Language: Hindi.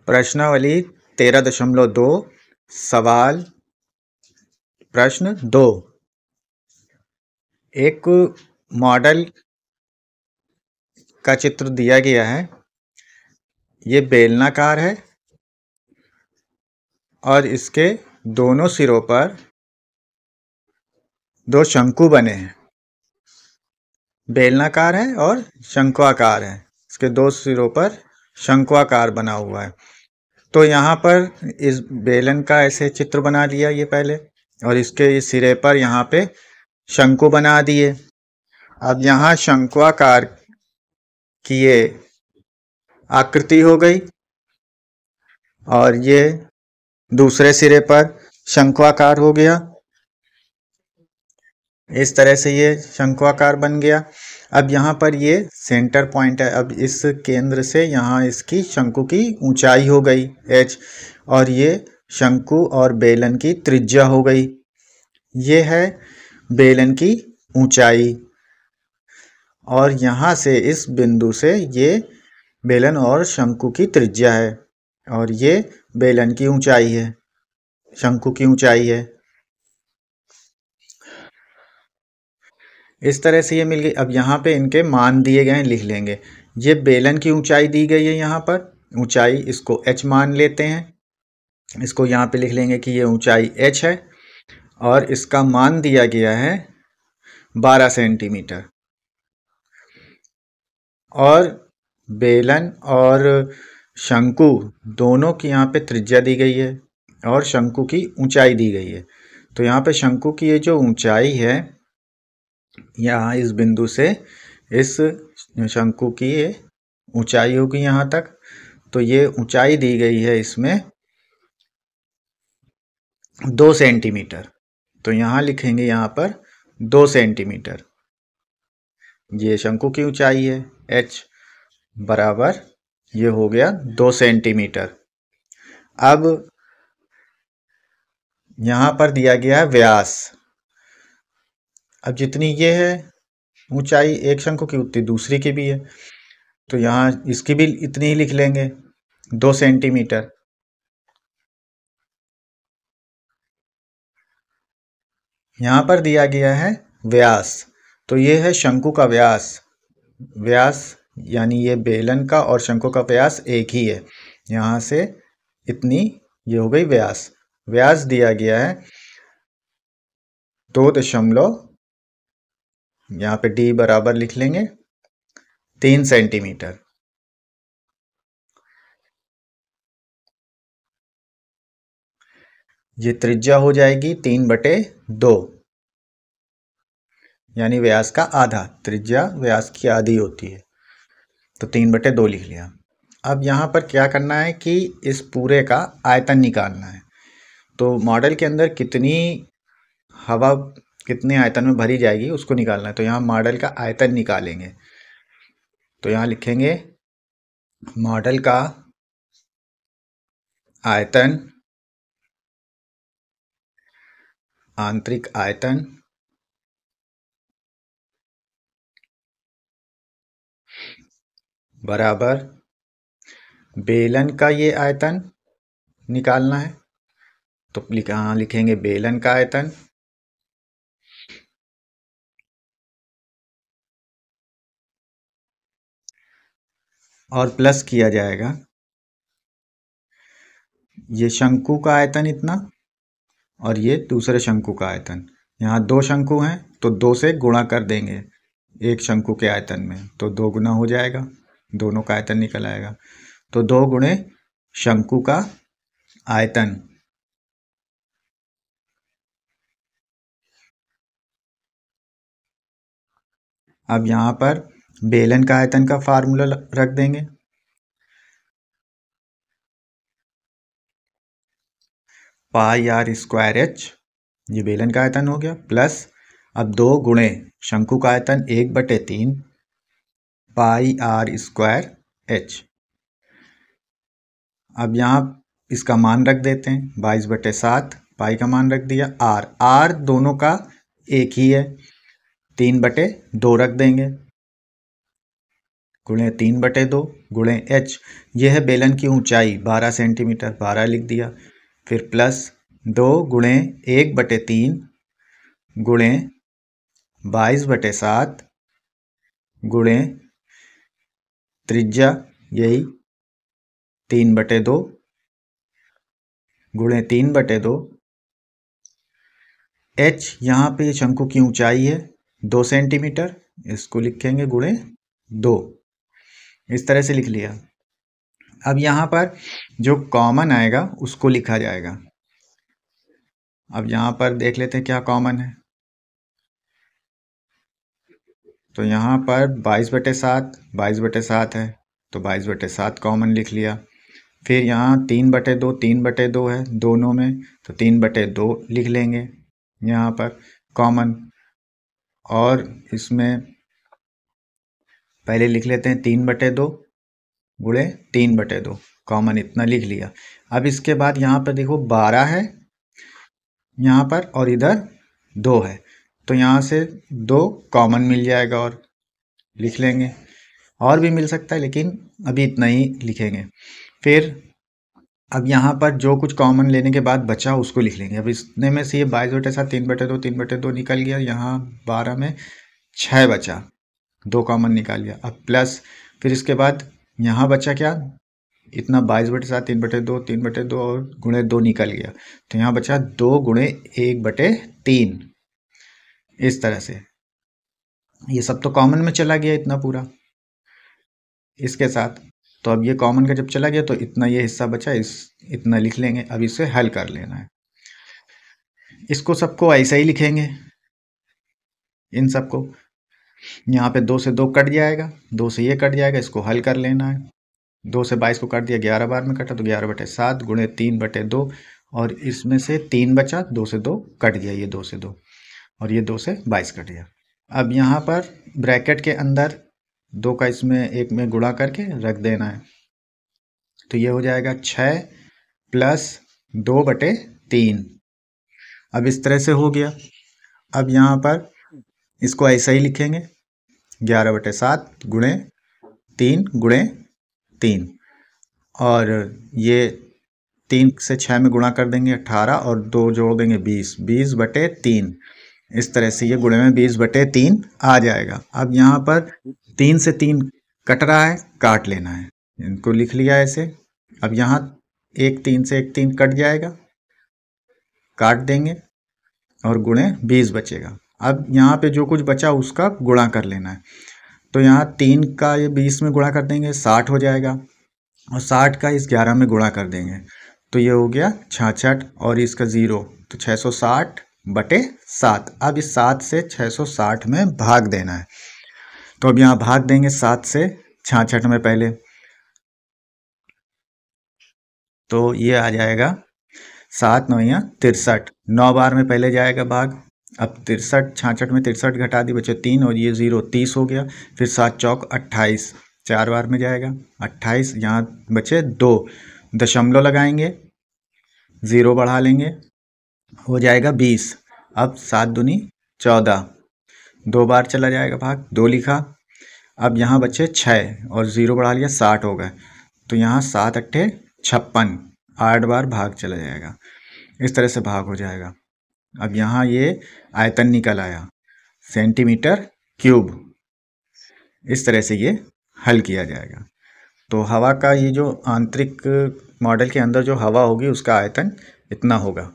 प्रश्नावली 13.2 सवाल प्रश्न 2। एक मॉडल का चित्र दिया गया है। ये बेलनाकार है और इसके दोनों सिरों पर दो शंकु बने हैं। बेलनाकार है और शंक्वाकार है, इसके दो सिरों पर शंक्वाकार बना हुआ है। तो यहाँ पर इस बेलन का ऐसे चित्र बना लिया ये पहले, और इसके इस सिरे पर यहाँ पे शंकु बना दिए। अब यहाँ शंक्वाकार की ये आकृति हो गई और ये दूसरे सिरे पर शंक्वाकार हो गया। इस तरह से ये शंक्वाकार बन गया। अब यहाँ पर ये सेंटर पॉइंट है। अब इस केंद्र से यहाँ इसकी शंकु की ऊंचाई हो गई h, और ये शंकु और बेलन की त्रिज्या हो गई। ये है बेलन की ऊंचाई, और यहाँ से इस बिंदु से ये बेलन और शंकु की त्रिज्या है, और ये बेलन की ऊंचाई है, शंकु की ऊंचाई है। इस तरह से ये मिल गई। अब यहाँ पे इनके मान दिए गए हैं, लिख लेंगे। ये बेलन की ऊंचाई दी गई है, यहाँ पर ऊंचाई इसको h मान लेते हैं। इसको यहाँ पे लिख लेंगे कि ये ऊंचाई h है, और इसका मान दिया गया है 12 सेंटीमीटर। और बेलन और शंकु दोनों की यहाँ पे त्रिज्या दी गई है और शंकु की ऊंचाई दी गई है। तो यहाँ पे शंकु की ये जो ऊंचाई है, यहाँ इस बिंदु से इस शंकु की ये ऊंचाई होगी यहाँ तक। तो ये ऊंचाई दी गई है इसमें 2 सेंटीमीटर। तो यहाँ लिखेंगे यहाँ पर 2 सेंटीमीटर। ये शंकु की ऊंचाई है h बराबर ये हो गया 2 सेंटीमीटर। अब यहाँ पर दिया गया है व्यास। अब जितनी ये है ऊंचाई एक शंकु की, उतनी दूसरी की भी है। तो यहाँ इसकी भी इतनी ही लिख लेंगे 2 सेंटीमीटर। यहाँ पर दिया गया है व्यास, तो ये है शंकु का व्यास। व्यास यानी ये बेलन का और शंकु का व्यास एक ही है। यहाँ से इतनी ये हो गई व्यास। व्यास दिया गया है 2 यहाँ पे d बराबर लिख लेंगे 3 सेंटीमीटर। ये त्रिज्या हो जाएगी 3/2, यानी व्यास का आधा। त्रिज्या व्यास की आधी होती है, तो 3/2 लिख लिया। अब यहाँ पर क्या करना है कि इस पूरे का आयतन निकालना है। तो मॉडल के अंदर कितनी हवा कितने आयतन में भरी जाएगी उसको निकालना है। तो यहाँ मॉडल का आयतन निकालेंगे। तो यहाँ लिखेंगे मॉडल का आयतन, आंतरिक आयतन बराबर बेलन का ये आयतन निकालना है। तो लिखेंगे बेलन का आयतन और प्लस किया जाएगा ये शंकु का आयतन इतना, और ये दूसरे शंकु का आयतन। यहाँ 2 शंकु हैं तो 2 से गुणा कर देंगे एक शंकु के आयतन में, तो 2 गुना हो जाएगा, दोनों का आयतन निकल आएगा। तो 2 गुणे शंकु का आयतन। अब यहाँ पर बेलन का आयतन का फार्मूला रख देंगे। πr²h ये बेलन का आयतन हो गया, प्लस अब 2 गुणे शंकु का आयतन 1/3 πr²h। अब यहाँ इसका मान रख देते हैं 22/7, पाई का मान रख दिया। r दोनों का एक ही है, 3/2 रख देंगे। गुणे 3/2 गुणे h, ये है बेलन की ऊंचाई 12 सेंटीमीटर, 12 लिख दिया। फिर प्लस 2 गुणे 1/3 गुणे 22/7 गुणे त्रिज्या यही 3/2 गुणे 3/2 h, यहाँ पे शंकु की ऊंचाई है 2 सेंटीमीटर, इसको लिखेंगे गुणे 2, इस तरह से लिख लिया। अब यहाँ पर जो कॉमन आएगा उसको लिखा जाएगा। अब यहाँ पर देख लेते हैं क्या कॉमन है। तो यहाँ पर 22/7 है, तो 22/7 कॉमन लिख लिया। फिर यहाँ 3/2 है दोनों में, तो 3/2 लिख लेंगे यहाँ पर कॉमन। और इसमें पहले लिख लेते हैं 3/2 गुणे 3/2 कॉमन, इतना लिख लिया। अब इसके बाद यहाँ पर देखो 12 है यहाँ पर और इधर 2 है, तो यहाँ से 2 कॉमन मिल जाएगा और लिख लेंगे। और भी मिल सकता है लेकिन अभी इतना ही लिखेंगे। फिर अब यहाँ पर जो कुछ कॉमन लेने के बाद बचा उसको लिख लेंगे। अब इसने में से ये 22/7 3/2 निकल गया, यहाँ 12 में 6 बचा, 2 कॉमन निकाल लिया। अब प्लस फिर इसके बाद यहाँ बचा क्या, इतना 22/7 3/2 और गुणे 2 निकल गया, तो यहाँ बचा 2 गुणे 1/3, इस तरह से। ये सब तो कॉमन में चला गया इतना पूरा इसके साथ। तो अब ये कॉमन का जब चला गया तो इतना ये हिस्सा बचा, इतना लिख लेंगे। अब इसे हल कर लेना है। इसको सबको ऐसा ही लिखेंगे, इन सबको। यहाँ पे 2 से 2 कट जाएगा, 2 से ये कट जाएगा, इसको हल कर लेना है। 2 से 22 को काट दिया, 11 बार में कटा, तो 11/7 गुणे 3/2 और इसमें से 3 बचा, 2 से 2 कट गया, ये 2 से 2 और ये 2 से 22 कट गया। अब यहाँ पर ब्रैकेट के अंदर 2 का इसमें एक में गुणा करके रख देना है, तो ये हो जाएगा 6 प्लस 2/3। अब इस तरह से हो गया। अब यहाँ पर इसको ऐसा ही लिखेंगे, 11/7 गुणे 3 गुणे 3 और ये 3 से 6 में गुणा कर देंगे 18 और 2 जोड़ देंगे 20/3। इस तरह से ये गुणे में 20/3 आ जाएगा। अब यहाँ पर 3 से 3 कट रहा है, काट लेना है, इनको लिख लिया ऐसे। अब यहाँ 1 3 से 1 3 कट जाएगा, काट देंगे और गुणे 20 बचेगा। अब यहाँ पे जो कुछ बचा उसका गुणा कर लेना है, तो यहाँ 3 का ये 20 में गुणा कर देंगे 60 हो जाएगा और 60 का इस 11 में गुणा कर देंगे, तो ये हो गया 66 और इसका 0, तो 660/7। अब इस 7 से 660 में भाग देना है, तो अब यहाँ भाग देंगे 7 से 66 में पहले, तो ये आ जाएगा 7 9 63, 9 बार में पहले जाएगा भाग। अब 63 66 में 63 घटा दी, बचे 3 और ये 0 30 हो गया। फिर 7 चौक 28, 4 बार में जाएगा 28, यहाँ बचे 2, दशमलव लगाएंगे, 0 बढ़ा लेंगे, हो जाएगा 20। अब 7 दूनी 14, 2 बार चला जाएगा भाग, 2 लिखा। अब यहाँ बचे 6 और 0 बढ़ा लिया, 60 हो गए, तो यहाँ 7 8 56, 8 बार भाग चला जाएगा, इस तरह से भाग हो जाएगा। अब यहाँ ये आयतन निकल आया सेंटीमीटर क्यूब, इस तरह से ये हल किया जाएगा। तो हवा का ये जो आंतरिक मॉडल के अंदर जो हवा होगी उसका आयतन इतना होगा।